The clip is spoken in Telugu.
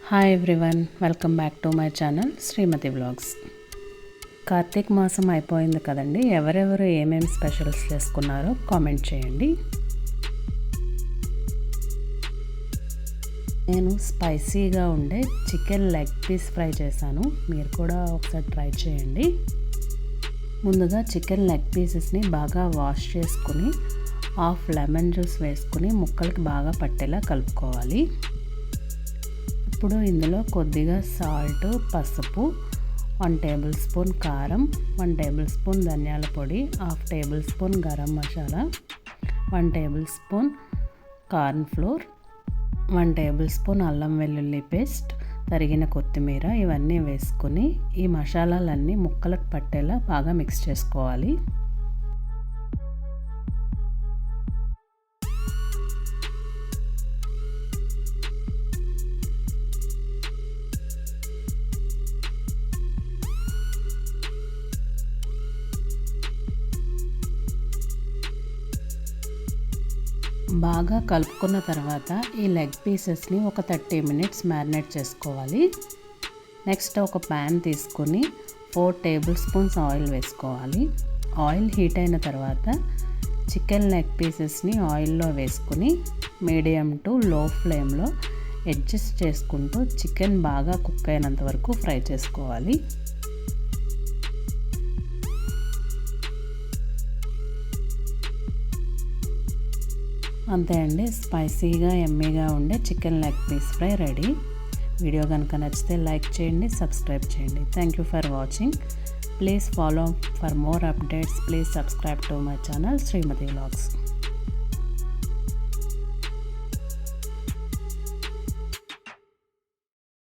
Hi everyone, welcome back to my channel Srimathi vlogs. కార్తీక మాసం అయిపోయింది కదండి. ఎవరెవరు ఏమేమి స్పెషల్స్ చేసుకున్నారో కామెంట్ చేయండి. నేను స్పైసీగా ఉండే చికెన్ లెగ్ పీస్ ఫ్రై చేశాను. మీరు కూడా ఒకసారి ట్రై చేయండి. ముందుగా చికెన్ లెగ్ పీసెస్ని బాగా వాష్ చేసుకుని హాఫ్ లెమన్ జ్యూస్ వేసుకుని ముక్కలకి బాగా పట్టేలా కలుపుకోవాలి. ఇప్పుడు ఇందులో కొద్దిగా సాల్ట్, పసుపు, 1 టేబుల్ స్పూన్ కారం, 1 టేబుల్ స్పూన్ ధనియాల పొడి, 1/2 table spoon garam masala, 1 table spoon corn flour, 1 table spoon అల్లం వెల్లుల్లి పేస్ట్, తరిగిన కొత్తిమీర ఇవన్నీ వేసుకుని ఈ మసాలాలన్నీ ముక్కలకు పట్టేలా బాగా మిక్స్ చేసుకోవాలి. బాగా కలుపుకున్న తర్వాత ఈ లెగ్ పీసెస్ని ఒక 30 మినిట్స్ మ్యారినేట్ చేసుకోవాలి. నెక్స్ట్ ఒక ప్యాన్ తీసుకొని 4 టేబుల్ స్పూన్స్ ఆయిల్ వేసుకోవాలి. ఆయిల్ హీట్ అయిన తర్వాత చికెన్ లెగ్ పీసెస్ని ఆయిల్లో వేసుకుని మీడియం టు లో ఫ్లేమ్లో అడ్జస్ట్ చేసుకుంటూ చికెన్ బాగా కుక్ అయినంత వరకు ఫ్రై చేసుకోవాలి. అంతే అండి, స్పైసీగా ఎమ్మీగా ఉండే chicken leg piece fry ready. Video కనుక నచ్చితే లైక్ చేయండి, సబ్స్క్రైబ్ చేయండి. Thank you for watching. Please follow for more updates. Please subscribe to my channel Srimathi vlogs.